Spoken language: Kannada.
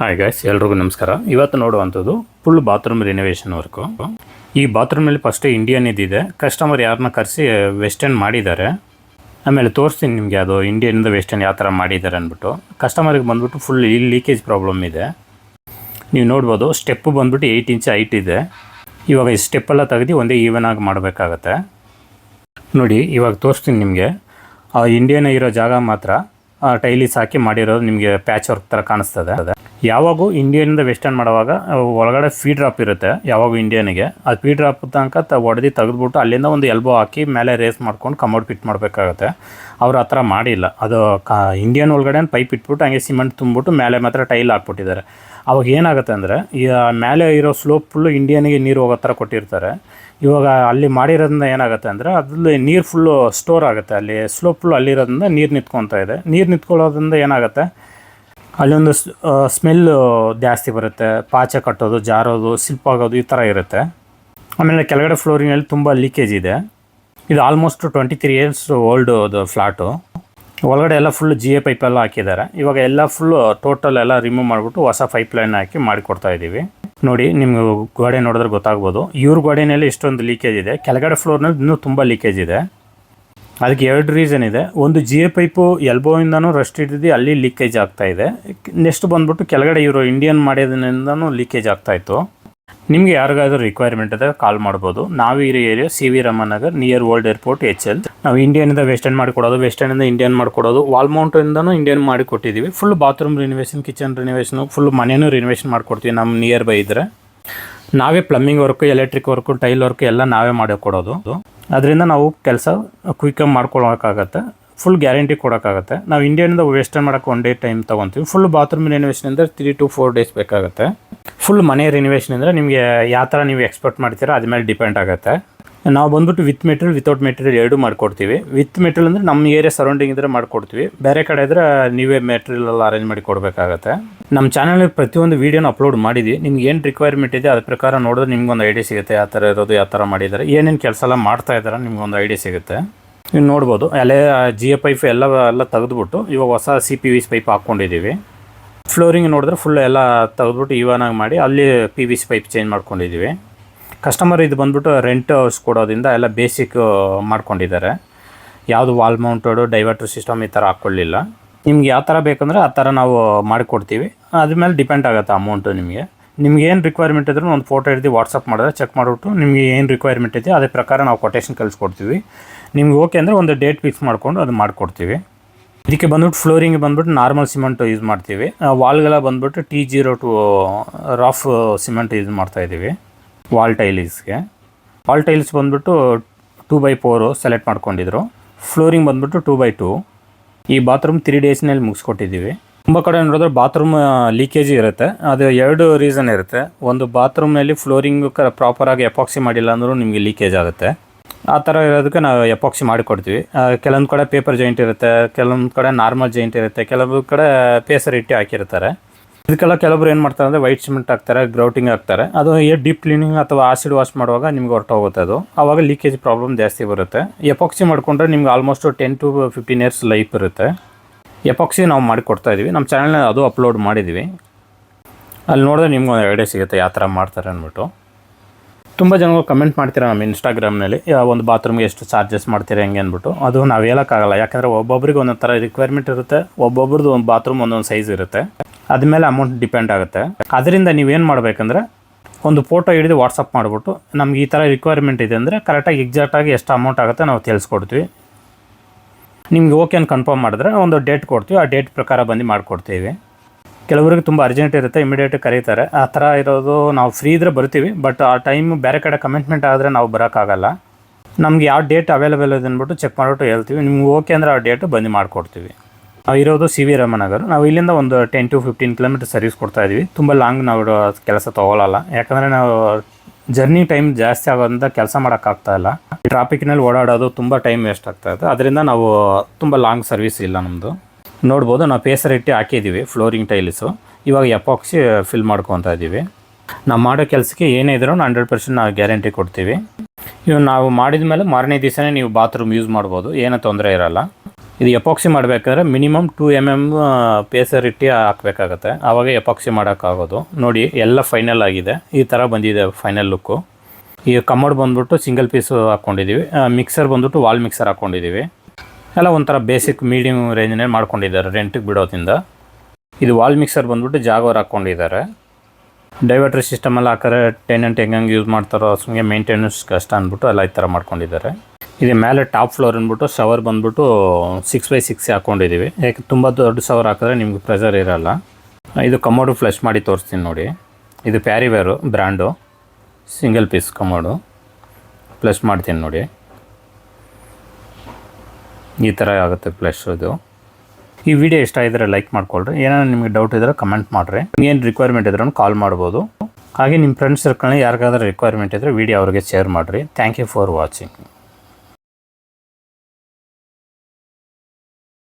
ಹಾಯ್ ಗೈಸ್, ಎಲ್ರಿಗೂ ನಮಸ್ಕಾರ. ಇವತ್ತು ನೋಡುವಂಥದ್ದು ಫುಲ್ ಬಾತ್ರೂಮ್ ರಿನೋವೇಷನ್ ವರ್ಕು. ಈ ಬಾತ್ರೂಮಲ್ಲಿ ಫಸ್ಟ್ ಇಂಡಿಯನ್ ಇದ್ದಿದೆ. ಕಸ್ಟಮರ್ ಯಾರನ್ನ ಕರೆಸಿ ವೆಸ್ಟರ್ನ್ ಮಾಡಿದ್ದಾರೆ. ಆಮೇಲೆ ತೋರಿಸ್ತೀನಿ ನಿಮಗೆ ಅದು ಇಂಡಿಯನ್ನಿಂದ ವೆಸ್ಟರ್ನ್ ಯಾವ ಥರ ಮಾಡಿದ್ದಾರೆ ಅಂದ್ಬಿಟ್ಟು. ಕಸ್ಟಮರಿಗೆ ಬಂದುಬಿಟ್ಟು ಫುಲ್ ಇಲ್ಲಿ ಲೀಕೇಜ್ ಪ್ರಾಬ್ಲಮ್ ಇದೆ. ನೀವು ನೋಡ್ಬೋದು, ಸ್ಟೆಪ್ಪು ಬಂದುಬಿಟ್ಟು 8 ಇಂಚ್ ಹೈಟ್ ಇದೆ. ಇವಾಗ ಈ ಸ್ಟೆಪ್ಪೆಲ್ಲ ತೆಗೆದು ಒಂದೇ ಈವನ್ ಆಗಿ ಮಾಡಬೇಕಾಗತ್ತೆ. ನೋಡಿ, ಇವಾಗ ತೋರಿಸ್ತೀನಿ ನಿಮಗೆ. ಇಂಡಿಯನ್ ಇರೋ ಜಾಗ ಮಾತ್ರ ಟೈಲಿಸ್ ಹಾಕಿ ಮಾಡಿರೋದು ನಿಮಗೆ ಪ್ಯಾಚ್ ವರ್ಕ್ ಥರ ಕಾಣಿಸ್ತದೆ. ಯಾವಾಗೂ ಇಂಡಿಯನ್ನಿಂದ ವೆಸ್ಟರ್ನ್ ಮಾಡುವಾಗ ಒಳಗಡೆ ಫೀ ಡ್ರಾಪ್ ಇರುತ್ತೆ. ಯಾವಾಗೂ ಇಂಡಿಯನ್ಗೆ ಅದು ಫೀ ಡ್ರಾಪ್ ತನಕ ಹೊಡೆದು ತೆಗೆದುಬಿಟ್ಟು ಅಲ್ಲಿಂದ ಒಂದು ಎಲ್ಬೋ ಹಾಕಿ ಮೇಲೆ ರೇಸ್ ಮಾಡ್ಕೊಂಡು ಕಮೋಡ್ ಫಿಟ್ ಮಾಡಬೇಕಾಗತ್ತೆ. ಅವ್ರು ಆ ಥರ ಮಾಡಿಲ್ಲ. ಅದು ಇಂಡಿಯನ್ ಒಳಗಡೆ ಪೈಪ್ ಇಟ್ಬಿಟ್ಟು ಹಂಗೆ ಸಿಮೆಂಟ್ ತುಂಬಿಬಿಟ್ಟು ಮೇಲೆ ಮಾತ್ರ ಟೈಲ್ ಹಾಕ್ಬಿಟ್ಟಿದ್ದಾರೆ. ಅವಾಗ ಏನಾಗುತ್ತೆ ಅಂದರೆ, ಈ ಮೇಲೆ ಇರೋ ಸ್ಲೋಪ್ ಫುಲ್ಲು ಇಂಡಿಯನ್ಗೆ ನೀರು ಹೋಗೋ ಥರ ಕೊಟ್ಟಿರ್ತಾರೆ. ಇವಾಗ ಅಲ್ಲಿ ಮಾಡಿರೋದ್ರಿಂದ ಏನಾಗುತ್ತೆ ಅಂದರೆ, ಅದ್ರಲ್ಲಿ ನೀರು ಫುಲ್ಲು ಸ್ಟೋರ್ ಆಗುತ್ತೆ. ಅಲ್ಲಿ ಸ್ಲೋಪ್ ಫುಲ್ಲು ಅಲ್ಲಿರೋದ್ರಿಂದ ನೀರು ನಿಂತ್ಕೊತಾ ಇದೆ. ನೀರು ನಿಂತ್ಕೊಳ್ಳೋದ್ರಿಂದ ಏನಾಗುತ್ತೆ, ಅಲ್ಲೊಂದು ಸ್ಮೆಲ್ಲು ಜಾಸ್ತಿ ಬರುತ್ತೆ. ಪಾಚೆ ಕಟ್ಟೋದು, ಜಾರೋದು, ಸ್ಲಿಪ್ ಆಗೋದು ಈ ಥರ ಇರುತ್ತೆ. ಆಮೇಲೆ ಕೆಳಗಡೆ ಫ್ಲೋರಿಂಗಲ್ಲಿ ತುಂಬ ಲೀಕೇಜ್ ಇದೆ. ಇದು ಆಲ್ಮೋಸ್ಟ್ 23 ಇಯರ್ಸ್ ಓಲ್ಡ್ ಅದು ಫ್ಲಾಟು. ಒಳಗಡೆ ಎಲ್ಲ ಫುಲ್ GA ಪೈಪೆಲ್ಲ ಹಾಕಿದ್ದಾರೆ. ಇವಾಗ ಎಲ್ಲ ಫುಲ್ಲು ಟೋಟಲ್ ಎಲ್ಲ ರಿಮೂವ್ ಮಾಡಿಬಿಟ್ಟು ಹೊಸ ಪೈಪ್ಲೈನ್ ಹಾಕಿ ಮಾಡಿಕೊಡ್ತಾ ಇದ್ದೀವಿ. ನೋಡಿ, ನಿಮ್ಗೆ ಗೋಡೆ ನೋಡಿದ್ರೆ ಗೊತ್ತಾಗ್ಬೋದು. ಇವ್ರ ಗೋಡೆಯಲ್ಲಿ ಇಷ್ಟೊಂದು ಲೀಕೇಜ್ ಇದೆ. ಕೆಳಗಡೆ ಫ್ಲೋರ್ನಲ್ಲಿ ಇನ್ನೂ ತುಂಬ ಲೀಕೇಜ್ ಇದೆ. ಅದಕ್ಕೆ 2 ರೀಸನ್ ಇದೆ. ಒಂದು GA ಪೈಪು ಎಲ್ಬೋಯಿಂದನೂ ರಸ್ಟ್ ಹಿಡಿದು ಅಲ್ಲಿ ಲೀಕೇಜ್ ಆಗ್ತಾಯಿದೆ. ನೆಕ್ಸ್ಟ್ ಬಂದುಬಿಟ್ಟು ಕೆಳಗಡೆ ಇವರು ಇಂಡಿಯನ್ ಮಾಡೋದ್ರಿಂದನೂ ಲೀಕೇಜ್ ಆಗ್ತಾಯಿತ್ತು. ನಿಮಗೆ ಯಾರಿಗಾದ್ರೂ ರಿಕ್ವೈರ್ಮೆಂಟ್ ಇದೆ ಕಾಲ್ ಮಾಡ್ಬೋದು. ನಾವು ಇರೋ area CV Raman Nagar, near old airport, HL. ನಾವು ಇಂಡಿಯನಿಂದ ವೆಸ್ಟರ್ನ್ ಮಾಡಿಕೊಡೋದು, ವೆಸ್ಟರ್ನಿಂದ ಇಂಡಿಯನ್ ಮಾಡಿಕೊಡೋದು, ವಾಲ್ ಮೌಂಟಿಂದನೂ ಇಂಡಿಯನ್ ಮಾಡಿ ಕೊಟ್ಟಿದ್ದೀವಿ. Full bathroom renovation, kitchen renovation, full ಮನೆಯೂ ರಿನೋವೇಷನ್ ಮಾಡಿಕೊಡ್ತೀವಿ. ನಮ್ಮ ನಿಯರ್ ಬೈ ಇದ್ದರೆ ನಾವೇ plumbing work, electric work, tile work ಎಲ್ಲ ನಾವೇ ಮಾಡಿ ಕೊಡೋದು. ಅದರಿಂದ ನಾವು ಕೆಲಸ ಕ್ವಿಕ್ಕಾಗಿ ಮಾಡ್ಕೊಳೋಕ್ಕಾಗತ್ತೆ. Full guarantee ಕೊಡೋಕ್ಕಾಗತ್ತೆ. ನಾವು ಇಂಡಿಯನಿಂದ ವೆಸ್ಟರ್ನ್ ಮಾಡೋಕ್ಕೆ 1 ಡೇ ಟೈಮ್ ತೊಗೊತೀವಿ. ಫುಲ್ ಬಾತ್ರೂಮ್ ರಿನೋವೇಷನ್ ಅಂದರೆ 3 to 4 ಡೇಸ್ ಬೇಕಾಗುತ್ತೆ. ಫುಲ್ ಮನೆ ರಿನೋವೇಷನ್ ಅಂದರೆ ನಿಮಗೆ ಯಾವ ಥರ ನೀವು ಎಕ್ಸ್ಪೆಕ್ಟ್ ಮಾಡ್ತೀರಾ ಅದ್ರ ಮೇಲೆ ಡಿಪೆಂಡ್ ಆಗುತ್ತೆ. ನಾವು ಬಂದುಬಿಟ್ಟು ವಿತ್ ಮೆಟೀರಿಯಲ್, ವಿತೌಟ್ ಮೆಟೀರಿಯಲ್ ಎರಡೂ ಮಾಡಿಕೊಡ್ತೀವಿ. ವಿತ್ ಮೆಟೀರಿಯಲ್ ಅಂದರೆ ನಮ್ಮ ಏರಿಯಾ ಸರೌಂಡಿಂಗ್ ಇದ್ದರೆ ಮಾಡಿಕೊಡ್ತೀವಿ. ಬೇರೆ ಕಡೆ ಇದ್ದರೆ ನೀವೇ ಮೆಟೀರಿಯಲ್ ಎಲ್ಲ ಅರೇಂಜ್ ಮಾಡಿ ಕೊಡಬೇಕಾಗತ್ತೆ. ನಮ್ಮ ಚಾನಲಲ್ಲಿ ಪ್ರತಿಯೊಂದು ವೀಡಿಯೋನ ಅಪ್ಲೋಡ್ ಮಾಡಿದ್ವಿ. ನಿಮ್ಗೆ ಏನು ರಿಕ್ವೈರ್ಮೆಂಟ್ ಇದೆ ಅದ್ರ ಪ್ರಕಾರ ನೋಡಿದ್ರೆ ನಿಮ್ಗೊಂದು ಐಡಿಯಾ ಸಿಗುತ್ತೆ. ಯಾವ ಥರ ಇರೋದು, ಯಾವ ಥರ ಮಾಡಿದ್ದಾರೆ, ಏನೇನು ಕೆಲಸ ಎಲ್ಲ ಮಾಡ್ತಾ ಇದ್ದಾರೆ ನಿಮ್ಗೊಂದು ಐಡಿಯಾ ಸಿಗುತ್ತೆ. ನೀವು ನೋಡ್ಬೋದು, ಅಲ್ಲೇ GA ಪೈಪ್ ಎಲ್ಲ ತೆಗೆದುಬಿಟ್ಟು ಇವಾಗ ಹೊಸ CPVC ಪೈಪ್ ಹಾಕ್ಕೊಂಡಿದ್ದೀವಿ. ಫ್ಲೋರಿಂಗ್ ನೋಡಿದ್ರೆ ಫುಲ್ ಎಲ್ಲ ತೆಗೆದ್ಬಿಟ್ಟು ಇವನಾಗಿ ಮಾಡಿ ಅಲ್ಲಿ PVC ಪೈಪ್ ಚೇಂಜ್ ಮಾಡ್ಕೊಂಡಿದ್ದೀವಿ. ಕಸ್ಟಮರ್ ಇದು ಬಂದುಬಿಟ್ಟು ರೆಂಟ್ ಹೌಸ್ ಕೊಡೋದ್ರಿಂದ ಎಲ್ಲ ಬೇಸಿಕ್ ಮಾಡ್ಕೊಂಡಿದ್ದಾರೆ. ಯಾವುದು ವಾಲ್ ಮೌಂಟೆಡು, ಡೈವರ್ಟರ್ ಸಿಸ್ಟಮ್ ಈ ಥರ ಹಾಕ್ಕೊಳ್ಳಿಲ್ಲ. ನಿಮ್ಗೆ ಯಾವ ಥರ ಬೇಕಂದರೆ ಆ ಥರ ನಾವು ಮಾಡಿಕೊಡ್ತೀವಿ. ಅದ್ರ ಮೇಲೆ ಡಿಪೆಂಡ್ ಆಗುತ್ತೆ ಅಮೌಂಟು. ನಿಮ್ಗೆ ಏನು ರಿಕ್ವೈರ್ಮೆಂಟ್ ಇದ್ರೂ ಒಂದು ಫೋಟೋ ಹಿಡಿದು ವಾಟ್ಸಪ್ ಮಾಡಿದ್ರೆ ಚೆಕ್ ಮಾಡಿಬಿಟ್ಟು ನಿಮಗೆ ಏನು ರಿಕ್ವೈರ್ಮೆಂಟ್ ಇದೆ ಅದೇ ಪ್ರಕಾರ ನಾವು ಕೊಟೇಶನ್ ಕಳಿಸ್ಕೊಡ್ತೀವಿ. ನಿಮ್ಗೆ ಓಕೆ ಅಂದರೆ ಒಂದು ಡೇಟ್ ಫಿಕ್ಸ್ ಮಾಡ್ಕೊಂಡು ಅದು ಮಾಡಿಕೊಡ್ತೀವಿ. ಇದಕ್ಕೆ ಬಂದ್ಬಿಟ್ಟು ಫ್ಲೋರಿಂಗ್ ಬಂದ್ಬಿಟ್ಟು ನಾರ್ಮಲ್ ಸಿಮೆಂಟು ಯೂಸ್ ಮಾಡ್ತೀವಿ. ವಾಲ್ಗೆಲ್ಲ ಬಂದ್ಬಿಟ್ಟು T02 ರಾಫ್ ಸಿಮೆಂಟ್ ಯೂಸ್ ಮಾಡ್ತಾಯಿದ್ದೀವಿ ವಾಲ್ ಟೈಲಿಸ್ಗೆ. ವಾಲ್ ಟೈಲ್ಸ್ ಬಂದ್ಬಿಟ್ಟು 2x4 ಸೆಲೆಕ್ಟ್ ಮಾಡ್ಕೊಂಡಿದ್ರು. ಫ್ಲೋರಿಂಗ್ ಬಂದ್ಬಿಟ್ಟು 2x2. ಈ ಬಾತ್ರೂಮ್ 3 ಡೇಸ್ನಲ್ಲಿ ಮುಗಿಸ್ಕೊಟ್ಟಿದ್ದೀವಿ. ತುಂಬ ಕಡೆ ನೋಡಿದ್ರೆ ಬಾತ್ರೂಮ್ ಲೀಕೇಜ್ ಇರುತ್ತೆ. ಅದು 2 ರೀಸನ್ ಇರುತ್ತೆ. ಒಂದು ಬಾತ್ರೂಮ್ನಲ್ಲಿ ಫ್ಲೋರಿಂಗ್ ಪ್ರಾಪರಾಗಿ ಎಪಾಕ್ಸಿ ಮಾಡಿಲ್ಲ ಅಂದರೂ ನಿಮಗೆ ಲೀಕೇಜ್ ಆಗುತ್ತೆ. ಆ ಥರ ಇರೋದಕ್ಕೆ ನಾವು ಎಪಾಕ್ಸಿ ಮಾಡಿಕೊಡ್ತೀವಿ. ಕೆಲವೊಂದು ಕಡೆ ಪೇಪರ್ ಜಾಯಿಂಟ್ ಇರುತ್ತೆ, ಕೆಲವೊಂದು ಕಡೆ ನಾರ್ಮಲ್ ಜಾಯಿಂಟ್ ಇರುತ್ತೆ, ಕೆಲವೊಂದು ಕಡೆ ಪೇಸರ್ ಇಟ್ಟು ಹಾಕಿರ್ತಾರೆ. ಇದಕ್ಕೆಲ್ಲ ಕೆಲವೊಬ್ರು ಏನು ಮಾಡ್ತಾರೆ ಅಂದರೆ ವೈಟ್ ಸಿಮೆಂಟ್ ಹಾಕ್ತಾರೆ, ಗ್ರೌಟಿಂಗ್ ಹಾಕ್ತಾರೆ. ಅದು ಡೀಪ್ ಕ್ಲೀನಿಂಗ್ ಅಥವಾ ಆಸಿಡ್ ವಾಶ್ ಮಾಡುವಾಗ ನಿಮ್ಗೆ ಹೊರಟೋಗುತ್ತೆ. ಅದು ಆವಾಗ ಲೀಕೇಜ್ ಪ್ರಾಬ್ಲಮ್ ಜಾಸ್ತಿ ಬರುತ್ತೆ. ಎಪಾಕ್ಸಿ ಮಾಡಿಕೊಂಡ್ರೆ ನಿಮ್ಗೆ ಆಲ್ಮೋಸ್ಟ್ 10 to 15 ಇಯರ್ಸ್ ಲೈಫ್ ಇರುತ್ತೆ. ಎಪಾಕ್ಸಿ ನಾವು ಮಾಡಿಕೊಡ್ತಾ ಇದ್ದೀವಿ. ನಮ್ಮ ಚಾನಲ್ನ ಅದು ಅಪ್ಲೋಡ್ ಮಾಡಿದ್ದೀವಿ. ಅಲ್ಲಿ ನೋಡಿದ್ರೆ ನಿಮ್ಗೆ ಒಂದು ಐಡಿಯಾ ಸಿಗುತ್ತೆ ಯಾವ ಥರ ಮಾಡ್ತಾರೆ ಅಂದ್ಬಿಟ್ಟು. ತುಂಬ ಜನ ಕಮೆಂಟ್ ಮಾಡ್ತೀರಾ ನಮ್ಮ ಇನ್ಸ್ಟಾಗ್ರಾಮ್ನಲ್ಲಿ, ಒಂದು ಬಾತ್ರೂಮ್ಗೆ ಎಷ್ಟು ಚಾರ್ಜಸ್ ಮಾಡ್ತೀರಾ ಹೆಂಗೆ ಅಂದ್ಬಿಟ್ಟು. ಅದು ನಾವು ಹೇಳೋಕ್ಕಾಗಲ್ಲ. ಯಾಕಂದರೆ ಒಬ್ಬೊಬ್ರಿಗೆ ಒಂದೊಂದು ಥರ ರಿಕ್ವೈರ್ಮೆಂಟ್ ಇರುತ್ತೆ. ಒಬ್ಬೊಬ್ರದ್ದು ಒಂದು ಬಾತ್ರೂಮ್ ಒಂದೊಂದು ಸೈಜ್ ಇರುತ್ತೆ. ಅದ್ಮೇಲೆ ಅಮೌಂಟ್ ಡಿಪೆಂಡ್ ಆಗುತ್ತೆ. ಅದರಿಂದ ನೀವೇನು ಮಾಡಬೇಕಂದ್ರೆ ಒಂದು ಫೋಟೋ ಹಿಡಿದು ವಾಟ್ಸಪ್ ಮಾಡಿಬಿಟ್ಟು ನಮ್ಗೆ ಈ ಥರ ರಿಕ್ವೈರ್ಮೆಂಟ್ ಇದೆ ಅಂದರೆ ಕರೆಕ್ಟಾಗಿ ಎಕ್ಸಾಕ್ಟಾಗಿ ಎಷ್ಟು ಅಮೌಂಟ್ ಆಗುತ್ತೆ ನಾವು ತಿಳಿಸ್ಕೊಡ್ತೀವಿ. ನಿಮ್ಗೆ ಓಕೆ ಅಂತ ಕನ್ಫರ್ಮ್ ಮಾಡಿದ್ರೆ ಒಂದು ಡೇಟ್ ಕೊಡ್ತೀವಿ. ಆ ಡೇಟ್ ಪ್ರಕಾರ ಬಂದು ಮಾಡಿಕೊಡ್ತೀವಿ. ಕೆಲವರಿಗೆ ತುಂಬ ಅರ್ಜೆಂಟ್ ಇರುತ್ತೆ, ಇಮಿಡಿಯೇಟಾಗಿ ಕರೀತಾರೆ. ಆ ಥರ ಇರೋದು ನಾವು ಫ್ರೀ ಇದ್ದರೆ ಬರ್ತೀವಿ. ಬಟ್ ಆ ಟೈಮ್ ಬೇರೆ ಕಡೆ ಕಮಿಟ್ಮೆಂಟ್ ಆದರೆ ನಾವು ಬರೋಕ್ಕಾಗಲ್ಲ. ನಮ್ಗೆ ಯಾವ ಡೇಟ್ ಅವೈಲೇಬಲ್ ಇದೆ ಅಂದ್ಬಿಟ್ಟು ಚೆಕ್ ಮಾಡಿಬಿಟ್ಟು ಹೇಳ್ತೀವಿ. ನಿಮ್ಗೆ ಓಕೆ ಅಂದರೆ ಆ ಡೇಟು ಬಂದು ಮಾಡಿಕೊಡ್ತೀವಿ. ನಾವು ಇರೋದು CV ರಮನ್ ನಗರ್. ನಾವು ಇಲ್ಲಿಂದ ಒಂದು 10 to 15 ಕಿಲೋಮೀಟರ್ ಸರ್ವಿಸ್ ಕೊಡ್ತಾಯಿದ್ದೀವಿ. ತುಂಬ ಲಾಂಗ್ ನಾವು ಕೆಲಸ ತೊಗೊಳ್ಳಲ್ಲ. ಯಾಕಂದರೆ ನಾವು ಜರ್ನಿ ಟೈಮ್ ಜಾಸ್ತಿ ಆಗೋದ್ರಿಂದ ಕೆಲಸ ಮಾಡೋಕ್ಕಾಗ್ತಾಯಿಲ್ಲ. ಟ್ರಾಫಿಕ್ನಲ್ಲಿ ಓಡಾಡೋದು ತುಂಬ ಟೈಮ್ ವೇಸ್ಟ್ ಆಗ್ತಾಯಿದೆ. ಅದರಿಂದ ನಾವು ತುಂಬ ಲಾಂಗ್ ಸರ್ವಿಸ್ ಇಲ್ಲ ನಮ್ಮದು. ನೋಡ್ಬೋದು, ನಾವು ಪೇಸರ್ ಇಟ್ಟು ಹಾಕಿದ್ದೀವಿ ಫ್ಲೋರಿಂಗ್ ಟೈಲ್ಸು. ಇವಾಗ ಎಪಾಕ್ಸಿ ಫಿಲ್ ಮಾಡ್ಕೊತಾ ಇದ್ದೀವಿ. ನಾವು ಮಾಡೋ ಕೆಲಸಕ್ಕೆ ಏನೇ ಇದ್ರೂ 100% ನಾವು ಗ್ಯಾರಂಟಿ ಕೊಡ್ತೀವಿ. ಇವು ನಾವು ಮಾಡಿದ ಮೇಲೆ ಮಾರನೇ ದಿವಸನೇ ನೀವು ಬಾತ್ರೂಮ್ ಯೂಸ್ ಮಾಡ್ಬೋದು, ಏನೂ ತೊಂದರೆ ಇರೋಲ್ಲ. ಇದು ಎಪಾಕ್ಸಿ ಮಾಡಬೇಕಾದ್ರೆ ಮಿನಿಮಮ್ 2 mm ಪೇಸರ್ ಇಟ್ಟು ಹಾಕಬೇಕಾಗತ್ತೆ, ಆವಾಗ ಎಪಾಕ್ಸಿ ಮಾಡೋಕ್ಕಾಗೋದು. ನೋಡಿ ಎಲ್ಲ ಫೈನಲ್ ಆಗಿದೆ, ಈ ಥರ ಬಂದಿದೆ ಫೈನಲ್ ಲುಕ್ಕು. ಈ ಕಮೋಡ್ ಬಂದ್ಬಿಟ್ಟು ಸಿಂಗಲ್ ಪೀಸು ಹಾಕ್ಕೊಂಡಿದ್ದೀವಿ, ಮಿಕ್ಸರ್ ಬಂದ್ಬಿಟ್ಟು ವಾಲ್ ಮಿಕ್ಸರ್ ಹಾಕ್ಕೊಂಡಿದ್ದೀವಿ. ಎಲ್ಲ ಒಂಥರ ಬೇಸಿಕ್ ಮೀಡಿಯಮ್ ರೇಂಜ್ನೇ ಮಾಡ್ಕೊಂಡಿದ್ದಾರೆ ರೆಂಟಿಗೆ ಬಿಡೋದ್ರಿಂದ. ಇದು ವಾಲ್ ಮಿಕ್ಸರ್ ಬಂದ್ಬಿಟ್ಟು ಜಾಗೋರ್ ಹಾಕ್ಕೊಂಡಿದ್ದಾರೆ. ಡೈವರ್ಟ್ರಿ ಸಿಸ್ಟಮೆಲ್ಲ ಹಾಕಿದ್ರೆ ಟೆನೆಂಟ್ ಹೆಂಗೆ ಯೂಸ್ ಮಾಡ್ತಾರೋ ಸುಮ್ಮನೆ ಮೇಂಟೆನೆನ್ಸ್ ಕಷ್ಟ ಅಂದ್ಬಿಟ್ಟು ಎಲ್ಲ ಈ ಥರ ಮಾಡ್ಕೊಂಡಿದ್ದಾರೆ. ಇದು ಮೇಲೆ ಟಾಪ್ ಫ್ಲೋರ್ ಅಂದ್ಬಿಟ್ಟು ಶವರ್ ಬಂದ್ಬಿಟ್ಟು 6x6 ಹಾಕ್ಕೊಂಡಿದ್ದೀವಿ, ಯಾಕೆ ತುಂಬ ದೊಡ್ಡ ಶವರ್ ಹಾಕಿದ್ರೆ ನಿಮ್ಗೆ ಪ್ರೆಷರ್ ಇರೋಲ್ಲ. ಇದು ಕಮೋಡು ಫ್ಲಶ್ ಮಾಡಿ ತೋರಿಸ್ತೀನಿ ನೋಡಿ. ಇದು Parryware brand single piece commode flush ಮಾಡ್ತೀನಿ ನೋಡಿ. ಈ ಥರ ಆಗುತ್ತೆ ಫ್ಲಶ್. ಇದು ಈ ವಿಡಿಯೋ ಇಷ್ಟ ಆಗಿದ್ರೆ ಲೈಕ್ ಮಾಡ್ಕೊಳ್ರಿ. ಏನಾದ್ರು ನಿಮಗೆ ಡೌಟ್ ಇದ್ದರೆ ಕಮೆಂಟ್ ಮಾಡಿರಿ. ಏನು ರಿಕ್ವೈರ್ಮೆಂಟ್ ಇದ್ರೂ ಕಾಲ್ ಮಾಡ್ಬೋದು. ಹಾಗೆ ನಿಮ್ಮ ಫ್ರೆಂಡ್ಸ್ ಸರ್ಕಲ್ನ ಯಾರಿಗಾದ್ರೂ ರಿಕ್ವೈರ್ಮೆಂಟ್ ಇದ್ದರೆ ವಿಡಿಯೋ ಅವ್ರಿಗೆ ಶೇರ್ ಮಾಡಿರಿ. Thank you for watching.